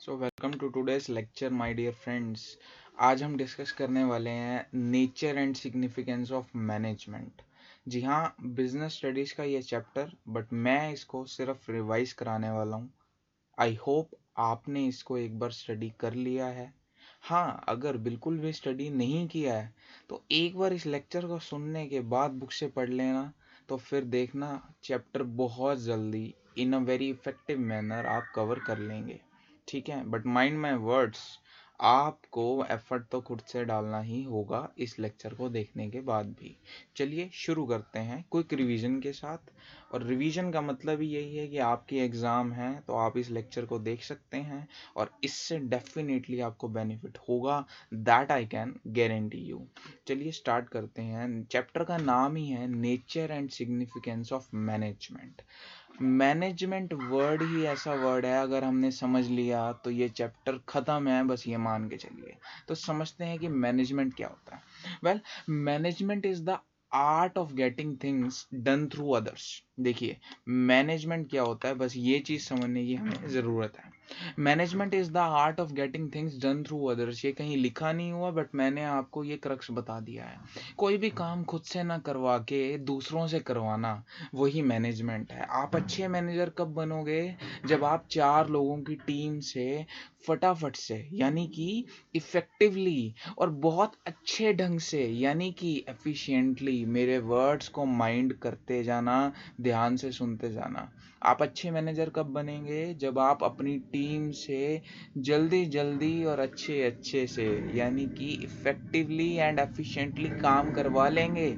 Welcome to today's lecture my dear friends. आज हम discuss करने वाले हैं nature and significance of management. जी हाँ, बिजनेस स्टडीज का ये चैप्टर, बट मैं इसको सिर्फ रिवाइज कराने वाला हूँ। आई होप आपने इसको एक बार स्टडी कर लिया है। हाँ, अगर बिल्कुल भी स्टडी नहीं किया है तो एक बार इस लेक्चर को सुनने के बाद बुक से पढ़ लेना, तो फिर देखना चैप्टर बहुत जल्दी इन अ वेरी इफेक्टिव मैनर आप कवर कर लेंगे। ठीक है, बट माइंड माई वर्ड्स, आपको एफर्ट तो खुद से डालना ही होगा इस लेक्चर को देखने के बाद भी। चलिए शुरू करते हैं क्विक रिवीजन के साथ। और रिवीजन का मतलब ही यही है कि आपकी एग्ज़ाम है तो आप इस लेक्चर को देख सकते हैं और इससे डेफिनेटली आपको बेनिफिट होगा, that I can guarantee you. चलिए स्टार्ट करते हैं। चैप्टर का नाम ही है nature and significance of management. Management word ही ऐसा वर्ड है, अगर हमने समझ लिया तो ये चैप्टर ख़त्म है, बस ये मान के चलिए। तो समझते हैं कि मैनेजमेंट क्या होता है। Well, management is the art of getting things done through others. देखिए, मैनेजमेंट क्या होता है, बस ये चीज़ समझने की हमें ज़रूरत है। Management is the art of getting things done through others. ये कहीं लिखा नहीं हुआ, बट मैंने आपको ये क्रक्स बता दिया है। कोई भी काम खुद से ना करवा के दूसरों से करवाना, वही मैनेजमेंट है। आप अच्छे मैनेजर कब बनोगे, जब आप 4 लोगों की टीम से फटाफट से, यानी कि इफ़ेक्टिवली और बहुत अच्छे ढंग से, यानी कि एफिशिएंटली, मेरे वर्ड्स को माइंड करते जाना, ध्यान से सुनते जाना। आप अच्छे मैनेजर कब बनेंगे, जब आप अपनी टीम से जल्दी जल्दी और अच्छे अच्छे से, यानी कि इफ़ेक्टिवली एंड एफिशिएंटली काम करवा लेंगे,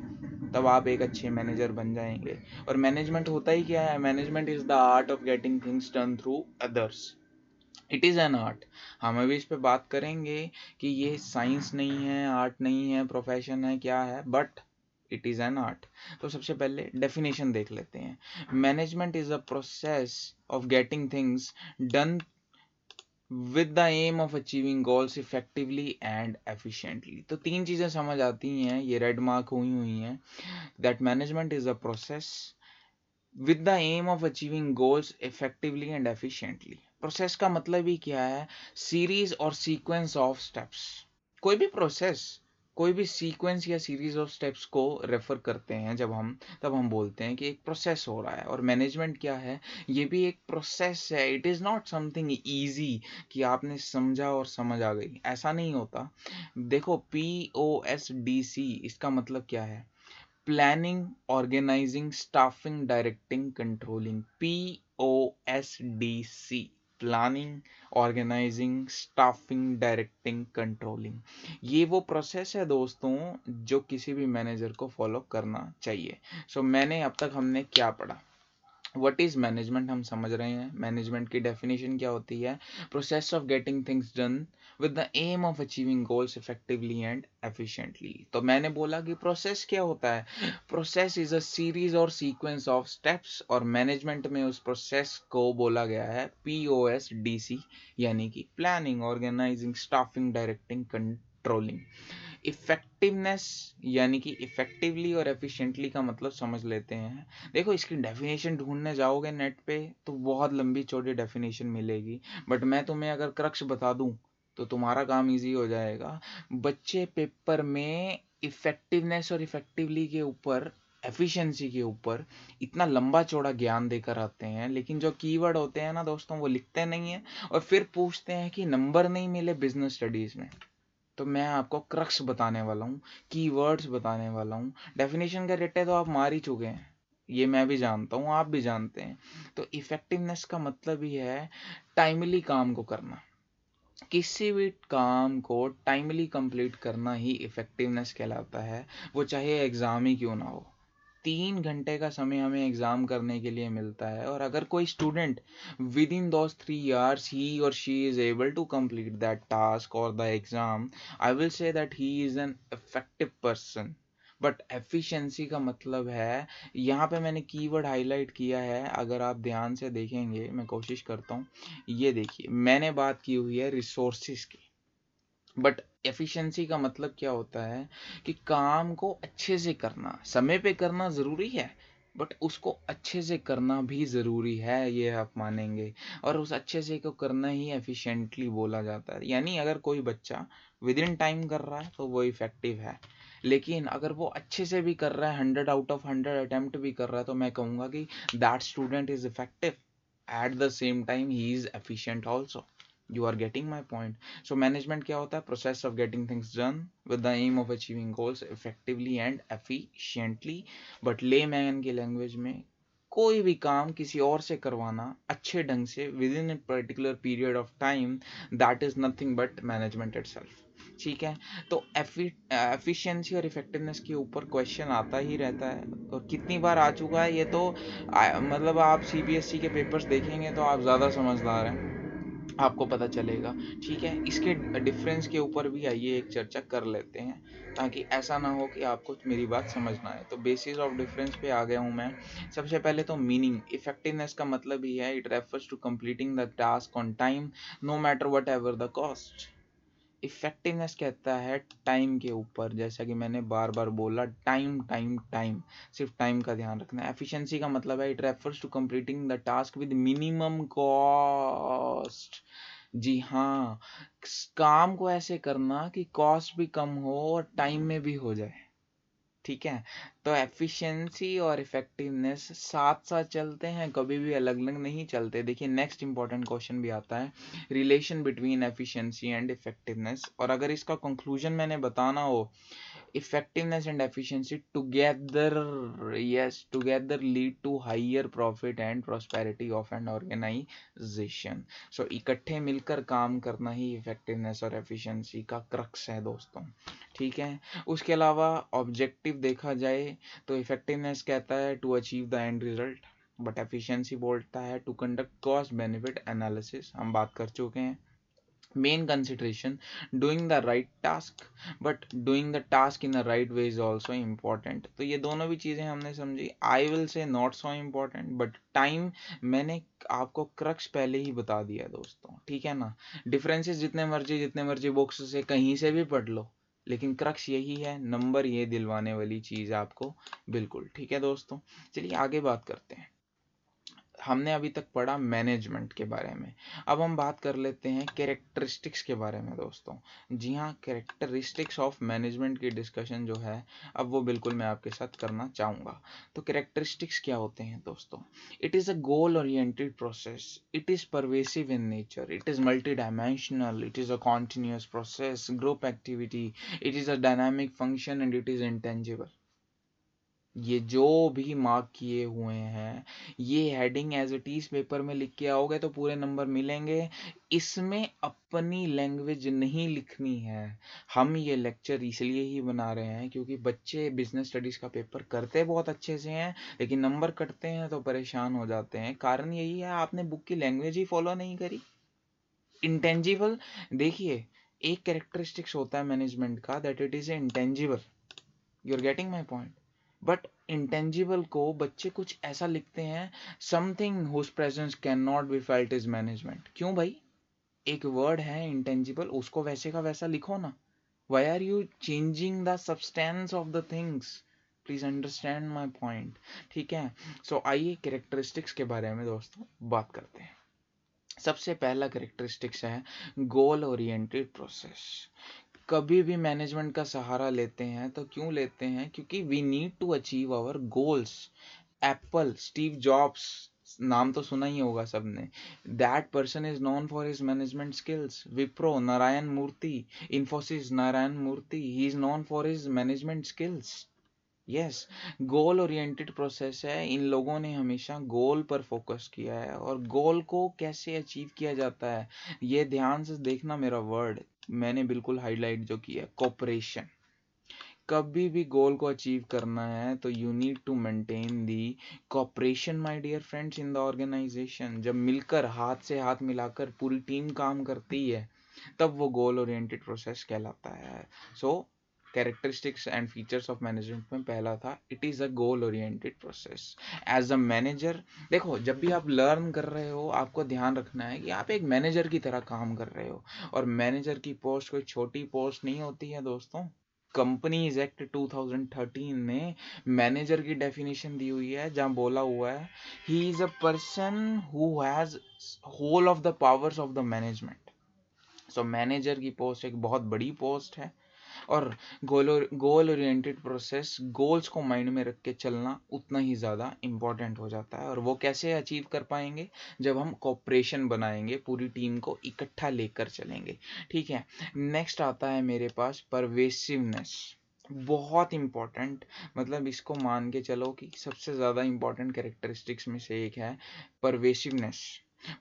तब आप एक अच्छे मैनेजर बन जाएंगे। और मैनेजमेंट होता ही क्या है? Management is the art of getting things done through others. It is an art. हम अभी इस पे बात करेंगे कि ये साइंस नहीं है, आर्ट नहीं है, प्रोफेशन है, क्या है, but it is an art. तो सबसे पहले डेफिनेशन देख लेते हैं। Management is a process of getting things done with the aim of achieving goals effectively and efficiently। तो 3 चीज़ें समझ आती हैं, ये रेड मार्क हुई हुई हैं। that management is a process with the aim of achieving goals effectively and efficiently। Process का मतलब ही क्या है? सीरीज और सीक्वेंस ऑफ स्टेप्स। कोई भी प्रोसेस, कोई भी सीक्वेंस या सीरीज ऑफ स्टेप्स को रेफर करते हैं जब हम, तब हम बोलते हैं कि एक प्रोसेस हो रहा है। और मैनेजमेंट क्या है? ये भी एक प्रोसेस है। It is not something easy कि आपने समझा और समझ आ गई, ऐसा नहीं होता। देखो, POSDC इसका मतलब क्या है? Planning, organising, staffing, directing, controlling. POSDC, planning, organising, staffing, directing, controlling. ये वो प्रोसेस है दोस्तों जो किसी भी मैनेजर को फॉलो करना चाहिए। मैंने अब तक हमने क्या पढ़ा? व्हाट इज मैनेजमेंट हम समझ रहे हैं। मैनेजमेंट की डेफिनेशन क्या होती है? Process of getting things done with the aim of achieving goals effectively and efficiently. तो मैंने बोला कि प्रोसेस क्या होता है? प्रोसेस इज अ सीरीज और सीक्वेंस ऑफ स्टेप्स, और मैनेजमेंट में उस प्रोसेस को बोला गया है POSDC, यानी कि planning, organising, staffing, directing, controlling. Effectiveness, यानी कि इफेक्टिवली और एफिशिएंटली का मतलब समझ लेते हैं। देखो, इसकी डेफिनेशन ढूंढने जाओगे नेट पे तो बहुत लंबी चौड़ी डेफिनेशन मिलेगी, बट मैं तुम्हें अगर क्रक्स बता दूं तो तुम्हारा काम इजी हो जाएगा। बच्चे पेपर में इफेक्टिवनेस और इफेक्टिवली के ऊपर, एफिशिएंसी के ऊपर इतना लंबा चौड़ा ज्ञान देकर आते हैं, लेकिन जो कीवर्ड होते हैं ना दोस्तों, वो लिखते नहीं है और फिर पूछते हैं कि नंबर नहीं मिले बिजनेस स्टडीज में। तो मैं आपको क्रक्स बताने वाला हूँ, कीवर्ड्स बताने वाला हूँ। डेफिनेशन के रट्टे तो आप मार ही चुके हैं, ये मैं भी जानता हूँ, आप भी जानते हैं। तो इफेक्टिवनेस का मतलब ही है टाइमली काम को करना। किसी भी काम को टाइमली कंप्लीट करना ही इफेक्टिवनेस कहलाता है, वो चाहे एग्ज़ाम ही क्यों ना हो। 3 घंटे का समय हमें एग्ज़ाम करने के लिए मिलता है, और अगर कोई student within those 3 hours he और she is able to complete that task और the exam, I will say that he is an effective person. But efficiency का मतलब है, यहाँ पे मैंने कीवर्ड हाईलाइट किया है, अगर आप ध्यान से देखेंगे, मैं कोशिश करता हूँ। ये देखिए, मैंने बात की हुई है रिसोर्सिस की, बट एफिशिएंसी का मतलब क्या होता है? कि काम को अच्छे से करना, समय पे करना ज़रूरी है, बट उसको अच्छे से करना भी ज़रूरी है, ये आप मानेंगे। और उस अच्छे से को करना ही एफिशिएंटली बोला जाता है। यानी अगर कोई बच्चा विद इन टाइम कर रहा है तो वो इफेक्टिव है, लेकिन अगर वो अच्छे से भी कर रहा है, 100 आउट ऑफ 100 अटेम्प्ट भी कर रहा है, तो मैं कहूँगा कि that student is effective, at the same time he is efficient also. You are getting my point. So management क्या होता है? Process of getting things done with the aim of achieving goals effectively and efficiently. But layman की language में, कोई भी काम किसी और से करवाना अच्छे ढंग से with in a particular period of time, that is nothing but management itself. ठीक है, तो एफिशिएंसी और इफेक्टिवनेस के ऊपर क्वेश्चन आता ही रहता है, और कितनी बार आ चुका है ये तो मतलब आप सीबीएसई के पेपर्स देखेंगे तो आप ज़्यादा समझदार हैं, आपको पता चलेगा। ठीक है, इसके डिफरेंस के ऊपर भी आइए एक चर्चा कर लेते हैं, ताकि ऐसा ना हो कि आपको मेरी बात समझ ना आए। तो बेसिस ऑफ डिफरेंस पे आ गया हूँ मैं। सबसे पहले तो मीनिंग, इफेक्टिवनेस का मतलब ही है, it refers to completing the task on time no matter whatever the cost. Effectiveness कहता है टाइम के ऊपर, जैसा कि मैंने बार बार बोला, टाइम टाइम टाइम, सिर्फ टाइम का ध्यान रखना है। एफिशिएंसी का मतलब है, it refers to completing the task with minimum cost. जी हाँ, काम को ऐसे करना कि कॉस्ट भी कम हो और टाइम में भी हो जाए। ठीक है, तो एफिशिएंसी और इफेक्टिवनेस साथ साथ चलते हैं, कभी भी अलग अलग नहीं चलते। देखिए नेक्स्ट इंपॉर्टेंट क्वेश्चन भी आता है, relation between efficiency and effectiveness. और अगर इसका कंक्लूजन मैंने बताना हो, effectiveness and efficiency together, yes, together lead to higher profit and prosperity of an organization. So इकट्ठे मिलकर काम करना ही effectiveness और efficiency का क्रक्स है दोस्तों। ठीक है, उसके अलावा ऑब्जेक्टिव देखा जाए तो effectiveness कहता है to achieve the end result, but efficiency बोलता है to conduct cost benefit analysis, हम बात कर चुके हैं। Main consideration, doing the right task, but doing the task in the right way is also important. तो ये दोनों भी चीज़ें हमने समझी। I will say not so important, but time मैंने आपको क्रक्स पहले ही बता दिया दोस्तों। ठीक है ना, डिफरेंसेस जितने मर्जी बुक्स से कहीं से भी पढ़ लो, लेकिन क्रक्स यही है, नंबर ये दिलवाने वाली चीज़ आपको। बिल्कुल ठीक है दोस्तों, चलिए आगे बात करते हैं। हमने अभी तक पढ़ा मैनेजमेंट के बारे में, अब हम बात कर लेते हैं कैरेक्टरिस्टिक्स के बारे में दोस्तों। जी हाँ, कैरेक्टरिस्टिक्स ऑफ मैनेजमेंट की डिस्कशन जो है, अब वो बिल्कुल मैं आपके साथ करना चाहूँगा। तो कैरेक्टरिस्टिक्स क्या होते हैं दोस्तों? It is a goal oriented process, it is pervasive in nature, it is multi dimensional, it is a continuous process, group activity, it is a dynamic function and it is intangible. ये जो भी mark किए हुए हैं, ये heading as it is paper में लिख के आओगे तो पूरे नंबर मिलेंगे। इसमें अपनी लैंग्वेज नहीं लिखनी है। हम ये लेक्चर इसलिए ही बना रहे हैं क्योंकि बच्चे बिजनेस स्टडीज का पेपर करते बहुत अच्छे से हैं, लेकिन नंबर कटते हैं तो परेशान हो जाते हैं। कारण यही है, आपने बुक की लैंग्वेज ही फॉलो नहीं करी। इंटेंजिबल, देखिए, एक कैरेक्टरिस्टिक्स होता है मैनेजमेंट का, that it is intangible. You are getting my point. But intangible को बच्चे कुछ ऐसा लिखते हैं, something whose presence can not be felt is management. क्यों भाई? एक वर्ड है इंटेंजिबल, उसको वैसे का वैसा लिखो ना। Why are you changing the substance of the things? Please understand my point. ठीक है, सो आइए कैरेक्टरिस्टिक्स के बारे में दोस्तों बात करते हैं। सबसे पहला कैरेक्टरिस्टिक्स है गोल ओरिएंटेड प्रोसेस। कभी भी मैनेजमेंट का सहारा लेते हैं तो क्यों लेते हैं? क्योंकि we need to achieve our goals. Apple, Steve Jobs, नाम तो सुना ही होगा सबने। That person is known for his management skills. Wipro, Narayana Murthy, Infosys, Narayana Murthy, he is known for his management skills. Yes, goal oriented process है। इन लोगों ने हमेशा गोल पर फोकस किया है, और गोल को कैसे अचीव किया जाता है, ये ध्यान से देखना। मेरा वर्ड मैंने बिल्कुल हाईलाइट जो किया, कोऑपरेशन। कभी भी गोल को अचीव करना है तो you need to maintain the cooperation my dear friends in the organization. जब मिलकर, हाथ से हाथ मिलाकर पूरी टीम काम करती है, तब वो गोल ओरिएंटेड प्रोसेस कहलाता है। So characteristics and features of management में पहला था, it is a goal oriented process. As a manager, देखो, जब भी आप लर्न कर रहे हो, आपको ध्यान रखना है कि आप एक मैनेजर की तरह काम कर रहे हो। और मैनेजर की पोस्ट कोई छोटी पोस्ट नहीं होती है दोस्तों। कंपनीज एक्ट 2013 में मैनेजर की डेफिनेशन दी हुई है, जहां बोला हुआ है he is a person who has whole of the powers of the management. So manager की पोस्ट एक बहुत बड़ी पोस्ट है, और गोल ओरिएंटेड प्रोसेस, गोल्स को माइंड में रख के चलना उतना ही ज़्यादा इम्पोर्टेंट हो जाता है। और वो कैसे अचीव कर पाएंगे? जब हम कोऑपरेशन बनाएंगे, पूरी टीम को इकट्ठा लेकर चलेंगे। ठीक है, नेक्स्ट आता है मेरे पास परवेसिवनेस। बहुत इम्पॉर्टेंट, मतलब इसको मान के चलो कि सबसे ज़्यादा इम्पॉर्टेंट कैरेक्टरिस्टिक्स में से एक है परवेसिवनेस।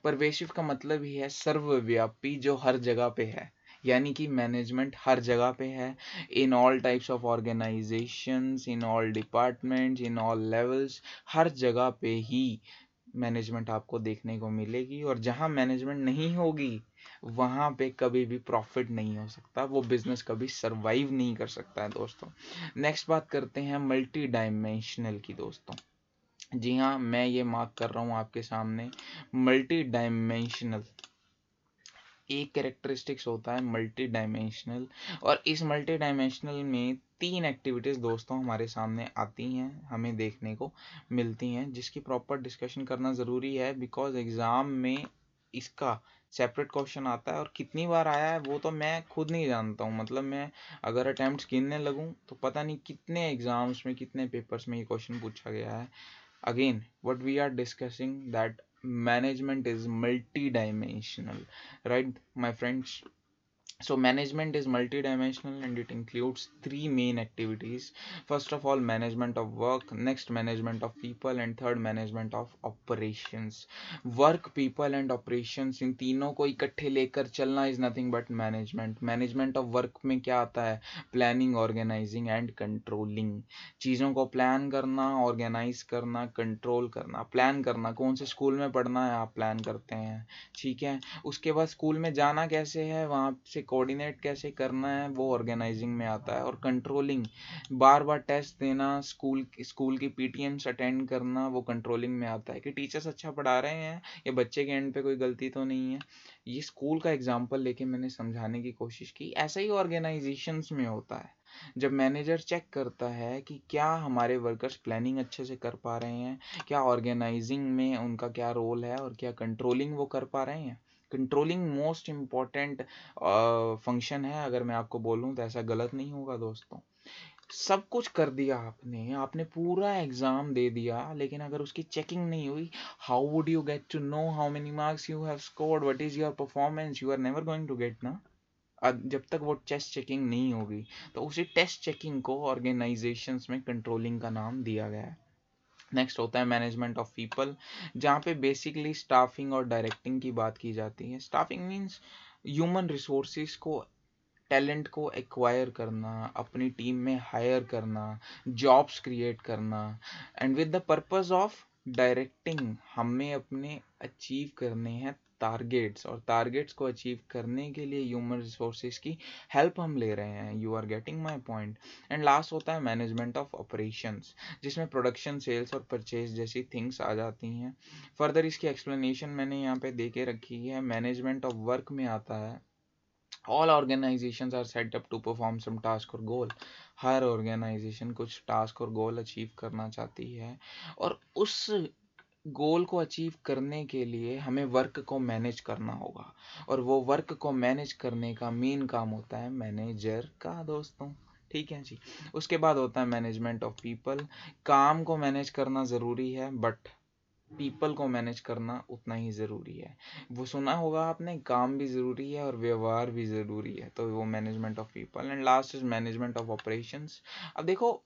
परवेसिव का मतलब ही है सर्वव्यापी, जो हर जगह पे है, यानी कि मैनेजमेंट हर जगह पे है, in all types of organisations, in all departments, in all levels, हर जगह पे ही मैनेजमेंट आपको देखने को मिलेगी। और जहाँ मैनेजमेंट नहीं होगी वहाँ पे कभी भी प्रॉफिट नहीं हो सकता, वो बिजनेस कभी सरवाइव नहीं कर सकता है दोस्तों। नेक्स्ट बात करते हैं मल्टी डायमेंशनल की दोस्तों। जी हाँ, मैं ये मार्क कर रहा हूँ आपके सामने, मल्टी डायमेंशनल एक कैरेक्टरिस्टिक्स होता है मल्टी डायमेंशनल। और इस मल्टी डायमेंशनल में तीन एक्टिविटीज़ दोस्तों हमारे सामने आती हैं, हमें देखने को मिलती हैं, जिसकी प्रॉपर डिस्कशन करना ज़रूरी है, बिकॉज एग्ज़ाम में इसका सेपरेट क्वेश्चन आता है। और कितनी बार आया है वो तो मैं खुद नहीं जानता हूँ, मतलब मैं अगर अटैम्प्ट्स गिनने लगूँ तो पता नहीं कितने एग्ज़ाम्स में, कितने पेपर्स में ये क्वेश्चन पूछा गया है। Again, what we are discussing that management is multi-dimensional, right, my friends? So management is multidimensional and it includes three main activities. First of all, management of work, next management of people, and third management of operations. Work, people and operations, इन तीनों को इकट्ठे लेकर चलना is nothing but management. Management of work में क्या आता है? Planning, organizing and controlling. चीज़ों को प्लान करना, ऑर्गेनाइज करना, कंट्रोल करना। प्लान करना, कौन से स्कूल में पढ़ना है आप प्लान करते हैं, ठीक है। उसके बाद स्कूल में जाना कैसे है, वहाँ से कोऑर्डिनेट कैसे करना है, वो ऑर्गेनाइजिंग में आता है। और कंट्रोलिंग, बार बार टेस्ट देना, स्कूल की पीटीएम्स अटेंड करना, वो कंट्रोलिंग में आता है कि टीचर्स अच्छा पढ़ा रहे हैं या बच्चे के एंड पे कोई गलती तो नहीं है। ये स्कूल का एग्जाम्पल लेके मैंने समझाने की कोशिश की। ऐसा ही ऑर्गेनाइजेशंस में होता है, जब मैनेजर चेक करता है कि क्या हमारे वर्कर्स प्लानिंग अच्छे से कर पा रहे हैं, क्या ऑर्गेनाइजिंग में उनका क्या रोल है, और क्या कंट्रोलिंग वो कर पा रहे हैं। कंट्रोलिंग मोस्ट इम्पॉर्टेंट फंक्शन है, अगर मैं आपको बोलूं तो ऐसा गलत नहीं होगा दोस्तों। सब कुछ कर दिया आपने, आपने पूरा एग्जाम दे दिया, लेकिन अगर उसकी चेकिंग नहीं हुई, how would you get to know how many marks you have scored, what is your performance? You are never going to get ना, जब तक वो टेस्ट चेकिंग नहीं होगी। तो उसी टेस्ट चेकिंग को ऑर्गेनाइजेशंस में कंट्रोलिंग का नाम दिया गया है। नेक्स्ट होता है मैनेजमेंट ऑफ पीपल, जहाँ पे बेसिकली स्टाफिंग और डायरेक्टिंग की बात की जाती है। स्टाफिंग मीन्स ह्यूमन रिसोर्सेज को, टैलेंट को एक्वायर करना, अपनी टीम में हायर करना, जॉब्स क्रिएट करना, and with the purpose of directing, हमें अपने अचीव करने हैं टारगेट्स, और टारगेट्स को अचीव करने के लिए ह्यूमन रिसोर्सेज की हेल्प हम ले रहे हैं। You are getting my point. And last होता है मैनेजमेंट ऑफ ऑपरेशंस, जिसमें प्रोडक्शन, सेल्स और परचेज जैसी थिंग्स आ जाती हैं। फर्दर इसकी एक्सप्लेनेशन मैंने यहाँ पे दे के रखी है। मैनेजमेंट ऑफ वर्क में आता है, all organizations are set up to perform some task or goal। हर ऑर्गेनाइजेशन कुछ टास्क और गोल अचीव करना चाहती है, और उस गोल को अचीव करने के लिए हमें वर्क को मैनेज करना होगा, और वो वर्क को मैनेज करने का मेन काम होता है मैनेजर का दोस्तों। ठीक है जी। उसके बाद होता है मैनेजमेंट ऑफ पीपल। काम को मैनेज करना ज़रूरी है, बट पीपल को मैनेज करना उतना ही ज़रूरी है। वो सुना होगा आपने, काम भी ज़रूरी है और व्यवहार भी ज़रूरी है, तो वो management of people. And last is management of operations. अब देखो,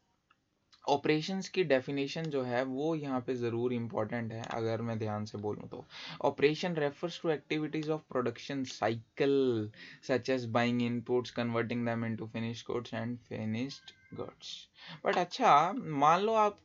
ऑपरेशंस की डेफिनेशन जो है वो यहाँ पे ज़रूर इम्पॉर्टेंट है, अगर मैं ध्यान से बोलूँ तो। Operation refers to activities of production cycle, such as buying inputs, converting them into finished goods and finished goods. But अच्छा, मान लो आप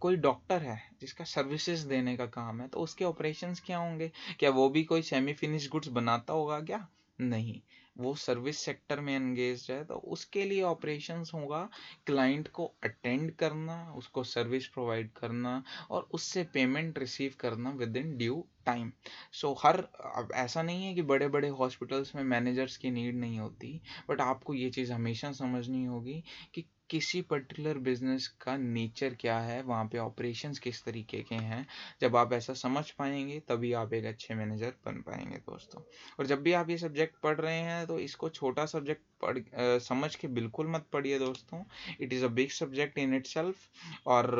कोई डॉक्टर है जिसका सर्विसेज देने का काम है, तो उसके ऑपरेशंस क्या होंगे? क्या वो भी कोई सेमी फिनिश गुड्स बनाता होगा क्या? नहीं, वो सर्विस सेक्टर में एंगेज है तो उसके लिए ऑपरेशंस होगा क्लाइंट को अटेंड करना, उसको सर्विस प्रोवाइड करना और उससे पेमेंट रिसीव करना विद इन ड्यू टाइम। सो हर, अब ऐसा नहीं है कि बड़े बड़े हॉस्पिटल्स में मैनेजर्स की नीड नहीं होती, बट आपको ये चीज़ हमेशा समझनी होगी कि किसी पर्टिकुलर बिजनेस का नेचर क्या है, वहाँ पे ऑपरेशंस किस तरीके के हैं। जब आप ऐसा समझ पाएंगे तभी आप एक अच्छे मैनेजर बन पाएंगे दोस्तों। और जब भी आप ये सब्जेक्ट पढ़ रहे हैं तो इसको छोटा सब्जेक्ट समझ के बिल्कुल मत पढ़िए दोस्तों। It is a big subject in itself. और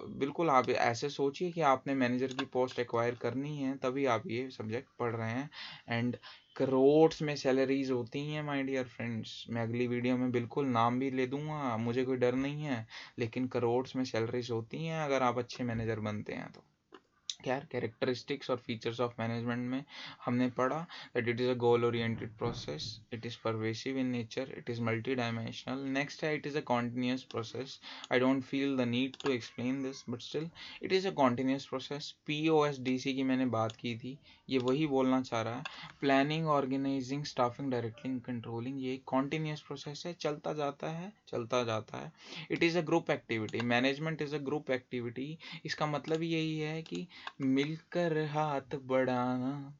बिल्कुल आप ऐसे सोचिए कि आपने मैनेजर की पोस्ट एक्वायर करनी है तभी आप ये सब्जेक्ट पढ़ रहे हैं। एंड करोड्स में सैलरीज होती हैं माय डियर फ्रेंड्स। मैं अगली वीडियो में बिल्कुल नाम भी ले दूंगा, मुझे कोई डर नहीं है, लेकिन करोड्स में सैलरीज होती हैं अगर आप अच्छे मैनेजर बनते हैं तो। यार कैरेक्टरिस्टिक्स और फीचर्स ऑफ मैनेजमेंट में हमने पढ़ा that it is a goal oriented process, it is pervasive in nature, it is multi dimensional. Next है it is a continuous process. I don't feel the need to explain this but still it is a continuous process. POSDC की मैंने बात की थी, ये वही बोलना चाह रहा है। Planning, organising, staffing, directing, controlling, ये कॉन्टिन्यूस प्रोसेस है, चलता जाता है चलता जाता है। It is a group activity, management is a group activity. इसका मतलब यही है कि मिलकर हाथ बढ़ाना,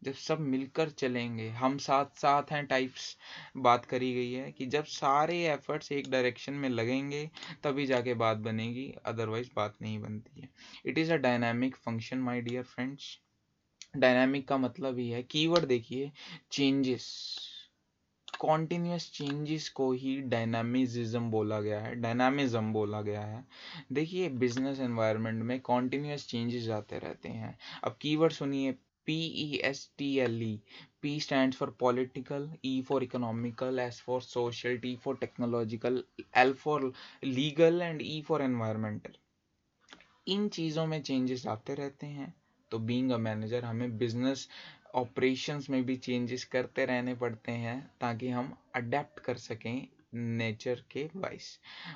जब सब मिलकर चलेंगे, हम साथ साथ हैं टाइप्स बात करी गई है कि जब सारे एफर्ट्स एक डायरेक्शन में लगेंगे तभी जाके बात बनेगी, अदरवाइज बात नहीं बनती है। It is a dynamic function my dear friends. Dynamic का मतलब ही है, कीवर्ड देखिए, चेंजेस। कॉन्टिन्यूस चेंजेस को ही डायनामिज्म बोला गया है, डायनामिज्म बोला गया है। देखिए बिजनेस एनवायरनमेंट में कॉन्टिन्यूस चेंजेस आते रहते हैं। अब कीवर्ड सुनिए, PESTLE। P stands for political, E for economical, S for social, T for technological, L for legal and E for environmental। इन चीज़ों में चेंजेस आते रहते हैं। तो बीइंग अ मैनेजर हमें बिजनेस ऑपरेशंस में भी चेंजेस करते रहने पड़ते हैं ताकि हम अडेप्ट कर सकें नेचर के वाइज।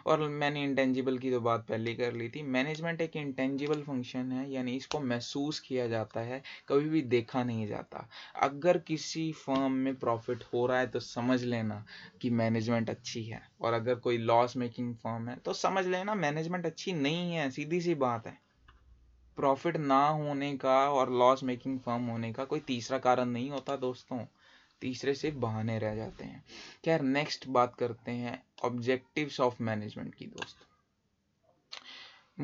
और मैंने इंटेंजिबल की तो बात पहले कर ली थी। मैनेजमेंट एक इंटेंजिबल फंक्शन है, यानी इसको महसूस किया जाता है, कभी भी देखा नहीं जाता। अगर किसी फर्म में प्रॉफिट हो रहा है तो समझ लेना कि मैनेजमेंट अच्छी है, और अगर कोई लॉस मेकिंग फर्म है तो समझ लेना मैनेजमेंट अच्छी नहीं है, सीधी सी बात है। प्रॉफिट ना होने का और लॉस मेकिंग फर्म होने का कोई तीसरा कारण नहीं होता दोस्तों, तीसरे सिर्फ बहाने रह जाते हैं। खैर नेक्स्ट बात करते हैं ऑब्जेक्टिव्स ऑफ मैनेजमेंट की दोस्तों।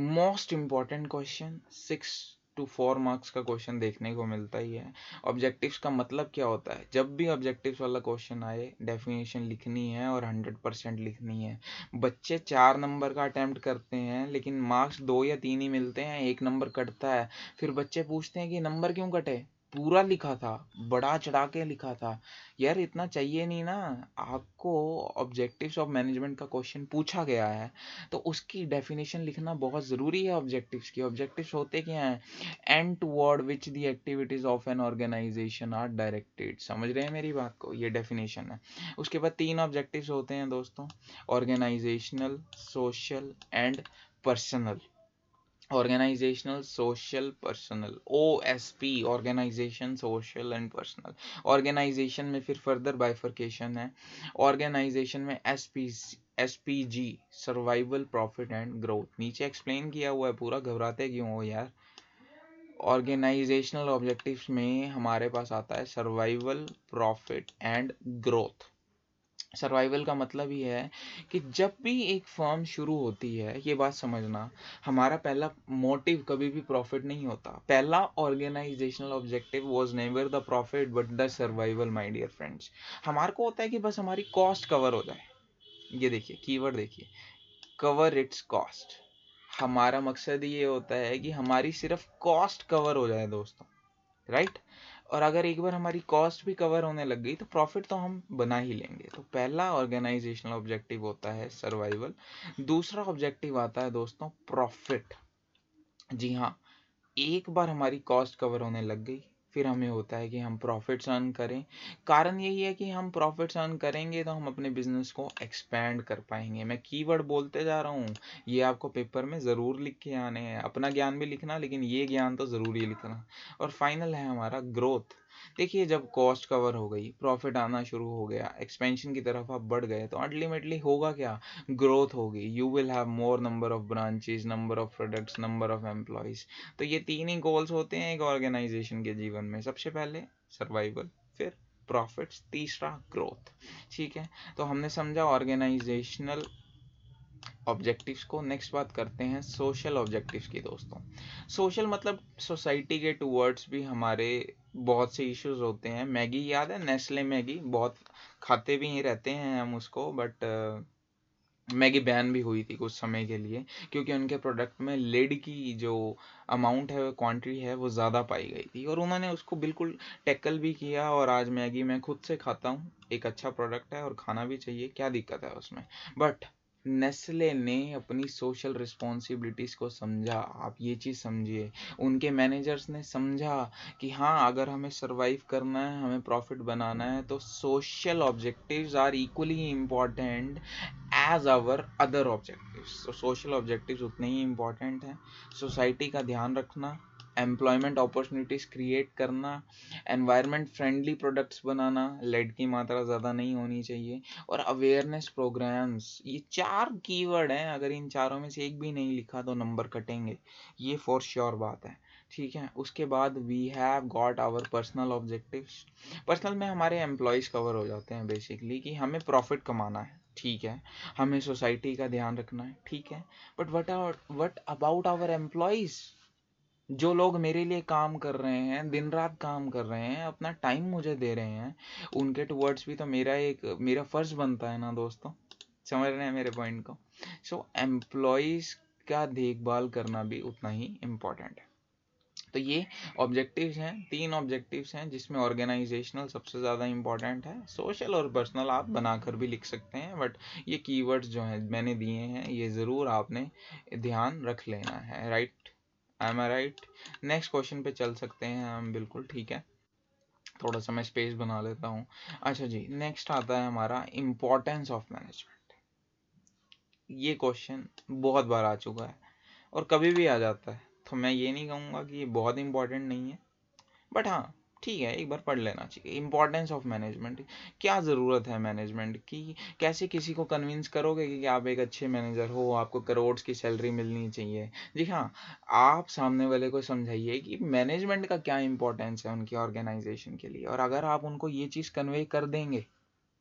Most important question, 6 to 4 marks का क्वेश्चन देखने को मिलता ही है। ऑब्जेक्टिव्स का मतलब क्या होता है? जब भी ऑब्जेक्टिव्स वाला क्वेश्चन आए, डेफिनेशन लिखनी है और 100% लिखनी है। बच्चे 4 नंबर का अटेम्प्ट करते हैं लेकिन मार्क्स 2 या 3 ही मिलते हैं, 1 नंबर कटता है। फिर बच्चे पूछते हैं कि नंबर क्यों कटे, पूरा लिखा था, बड़ा चढ़ा के लिखा था। यार इतना चाहिए नहीं ना। आपको ऑब्जेक्टिव्स ऑफ मैनेजमेंट का क्वेश्चन पूछा गया है तो उसकी डेफिनेशन लिखना बहुत ज़रूरी है। ऑब्जेक्टिव्स की, ऑब्जेक्टिव्स होते क्या हैं? And toward which the activities of an organization are directed. समझ रहे हैं मेरी बात को? ये डेफिनेशन है। उसके बाद 3 ऑब्जेक्टिव्स होते हैं दोस्तों, organizational, social and personal. Organizational, social, personal, OSP, organization, social and personal. Organization में फिर फर्दर बाइफर्केशन है। ऑर्गेनाइजेशन में SPG, survival, profit and growth, नीचे एक्सप्लेन किया हुआ है पूरा, घबराते क्यों हो यार। ऑर्गेनाइजेशनल ऑब्जेक्टिव्स में हमारे पास आता है survival, profit and growth. Survival का मतलब ही है कि जब भी एक फर्म शुरू होती है, ये बात समझना, हमारा पहला मोटिव कभी भी प्रॉफिट नहीं होता। पहला organizational objective was never the profit but the survival my dear friends. हमारे को होता है कि बस हमारी कॉस्ट कवर हो जाए। ये देखिए कीवर्ड देखिए, कवर इट्स कॉस्ट। हमारा मकसद ये होता है कि हमारी सिर्फ कॉस्ट कवर हो जाए दोस्तों, राइट। और अगर एक बार हमारी कॉस्ट भी कवर होने लग गई तो प्रॉफिट तो हम बना ही लेंगे। तो पहला ऑर्गेनाइजेशनल ऑब्जेक्टिव होता है सर्वाइवल। दूसरा ऑब्जेक्टिव आता है दोस्तों प्रॉफिट। जी हाँ, एक बार हमारी कॉस्ट कवर होने लग गई फिर हमें होता है कि हम प्रॉफिट्स अर्न करें। कारण यही है कि हम प्रॉफिट्स अर्न करेंगे तो हम अपने बिजनेस को एक्सपैंड कर पाएंगे। मैं कीवर्ड बोलते जा रहा हूँ, ये आपको पेपर में ज़रूर लिख के आने हैं। अपना ज्ञान भी लिखना लेकिन ये ज्ञान तो ज़रूरी लिखना। और फाइनल है हमारा ग्रोथ। देखिए जब कॉस्ट कवर हो गई, प्रॉफिट आना शुरू हो गया, एक्सपेंशन की तरफ आप बढ़ गए, तो अल्टीमेटली होगा क्या, ग्रोथ होगी। You will have more number of branches, number of products, number of employees. तो ये तीन ही गोल्स होते हैं एक ऑर्गेनाइजेशन के जीवन में। सबसे पहले सर्वाइवल, फिर प्रॉफिट्स, तीसरा ग्रोथ। ठीक है, तो हमने समझा ऑर्गेनाइजेशनल ऑब्जेक्टिव्स को। नेक्स्ट बात करते हैं सोशल ऑब्जेक्टिव्स की दोस्तों। सोशल मतलब सोसाइटी के टूवर्ड्स भी हमारे बहुत से इश्यूज होते हैं। मैगी याद है, नेस्ले मैगी, बहुत खाते भी ही रहते हैं हम उसको, बट मैगी बैन भी हुई थी कुछ समय के लिए, क्योंकि उनके प्रोडक्ट में लेड की जो अमाउंट है, क्वांटिटी है, वो ज़्यादा पाई गई थी, और उन्होंने उसको बिल्कुल टैकल भी किया। और आज मैगी मैं खुद से खाता हूँ, एक अच्छा प्रोडक्ट है और खाना भी चाहिए, क्या दिक्कत है उसमें। बट नेस्ले ने अपनी सोशल रिस्पॉन्सिबिलिटीज़ को समझा। आप ये चीज़ समझिए, उनके मैनेजर्स ने समझा कि हाँ, अगर हमें सरवाइव करना है, हमें प्रॉफिट बनाना है, तो social objectives are equally important as our other objectives. तो सोशल ऑब्जेक्टिव्स उतने ही इम्पॉर्टेंट हैं। सोसाइटी का ध्यान रखना, एम्प्लॉयमेंट अपॉर्चुनिटीज़ क्रिएट करना, एनवायरनमेंट फ्रेंडली प्रोडक्ट्स बनाना, लेड की मात्रा ज़्यादा नहीं होनी चाहिए, और अवेयरनेस प्रोग्राम्स। ये 4 कीवर्ड हैं, अगर इन चारों में से एक भी नहीं लिखा तो नंबर कटेंगे, ये फॉर श्योर बात है। ठीक है, उसके बाद we have got our personal objectives. Personal में हमारे एम्प्लॉयज़ कवर हो जाते हैं बेसिकली, कि हमें प्रॉफिट कमाना है, ठीक है, हमें सोसाइटी का ध्यान रखना है, ठीक है, but what about our employees, जो लोग मेरे लिए काम कर रहे हैं, दिन रात काम कर रहे हैं, अपना टाइम मुझे दे रहे हैं, उनके टुवर्ड्स भी तो मेरा फर्ज बनता है ना दोस्तों। समझ रहे हैं मेरे पॉइंट को। सो एम्प्लॉयज़ का देखभाल करना भी उतना ही इम्पोर्टेंट है। तो ये ऑब्जेक्टिव्स हैं, 3 ऑब्जेक्टिव्स हैं, जिसमें ऑर्गेनाइजेशनल सबसे ज़्यादा इंपॉर्टेंट है। सोशल और पर्सनल आप बनाकर भी लिख सकते हैं, बट ये कीवर्ड्स जो हैं मैंने दिए हैं, ये ज़रूर आपने ध्यान रख लेना है। राइट, एम आई राइट? नेक्स्ट क्वेश्चन पे चल सकते हैं हम, बिल्कुल ठीक है। थोड़ा सा मैं स्पेस बना लेता हूँ। अच्छा जी, नेक्स्ट आता है हमारा इम्पोर्टेंस ऑफ मैनेजमेंट। ये क्वेश्चन बहुत बार आ चुका है और कभी भी आ जाता है, तो मैं ये नहीं कहूँगा कि ये बहुत इंपॉर्टेंट नहीं है, बट हाँ ठीक है, एक बार पढ़ लेना चाहिए। इंपॉर्टेंस ऑफ मैनेजमेंट, क्या ज़रूरत है मैनेजमेंट की, कैसे किसी को कन्विंस करोगे कि आप एक अच्छे मैनेजर हो, आपको करोड़ की सैलरी मिलनी चाहिए। जी हाँ, आप सामने वाले को समझाइए कि मैनेजमेंट का क्या इंपॉर्टेंस है उनकी ऑर्गेनाइजेशन के लिए, और अगर आप उनको ये चीज़ कन्वे कर देंगे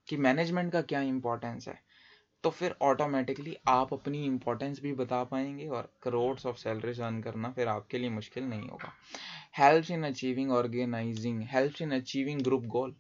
कि मैनेजमेंट का क्या इंपॉर्टेंस है, तो फिर ऑटोमेटिकली आप अपनी इंपॉर्टेंस भी बता पाएंगे, और करोड्स ऑफ सैलरीज अर्न करना फिर आपके लिए मुश्किल नहीं होगा। हेल्प्स इन अचीविंग ग्रुप गोल।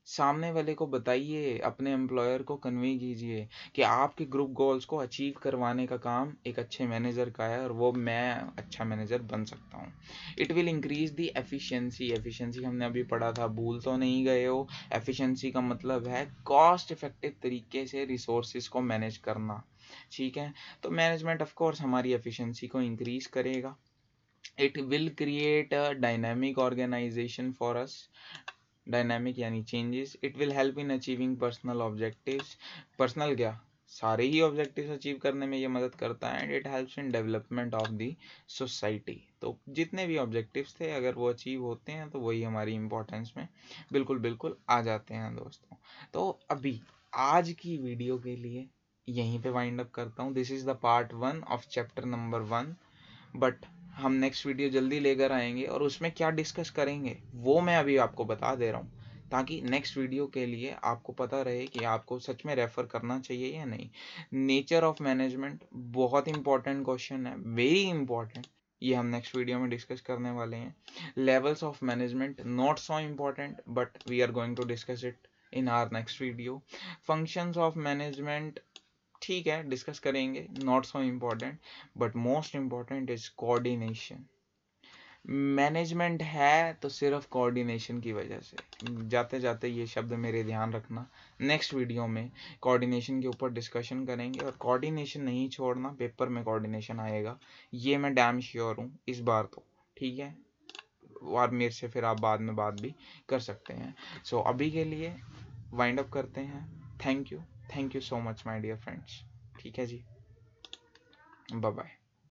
सामने वाले को बताइए, अपने एम्प्लॉयर को कन्वे कीजिए कि आपके ग्रुप गोल्स को अचीव करवाने का काम एक अच्छे मैनेजर का है, और वो मैं अच्छा मैनेजर बन सकता हूँ। It will increase the efficiency. Efficiency हमने अभी पढ़ा था, भूल तो नहीं गए हो। एफिशिएंसी का मतलब है कॉस्ट इफेक्टिव तरीके से रिसोर्सेज को मैनेज करना। ठीक है, तो मैनेजमेंट ऑफ कोर्स हमारी एफिशिएंसी को इंक्रीज करेगा। It will create a dynamic organisation for us. Dynamic यानी changes. It will help in achieving personal objectives. Personal क्या, सारे ही ऑब्जेक्टिव्स अचीव करने में ये मदद करता है। And it helps in development of the society. तो जितने भी ऑब्जेक्टिव्स थे, अगर वो अचीव होते हैं तो वही हमारी इंपॉर्टेंस में बिल्कुल बिल्कुल आ जाते हैं दोस्तों। तो अभी आज की वीडियो के लिए यहीं पे वाइंड अप करता हूँ। This is the part 1 of chapter number 1। But हम नेक्स्ट वीडियो जल्दी लेकर आएंगे, और उसमें क्या डिस्कस करेंगे वो मैं अभी आपको बता दे रहा हूँ, ताकि नेक्स्ट वीडियो के लिए आपको पता रहे कि आपको सच में रेफर करना चाहिए या नहीं। नेचर ऑफ मैनेजमेंट बहुत इंपॉर्टेंट क्वेश्चन है, वेरी इंपॉर्टेंट। ये हम नेक्स्ट वीडियो में डिस्कस करने वाले हैं। Levels of management not so important, but we are going to discuss it in our next video. Functions of management ठीक है, डिस्कस करेंगे, not so important, but most important is coordination. Management है तो सिर्फ coordination की वजह से। जाते जाते ये शब्द मेरे ध्यान रखना, नेक्स्ट वीडियो में कोऑर्डिनेशन के ऊपर डिस्कशन करेंगे, और कोऑर्डिनेशन नहीं छोड़ना, पेपर में कोऑर्डिनेशन आएगा, ये मैं डैम श्योर हूँ इस बार तो। ठीक है, और मेरे से फिर आप बाद में बात भी कर सकते हैं। सो अभी के लिए वाइंड अप करते हैं। Thank you so much my dear friends. ठीक है जी, बाय बाय।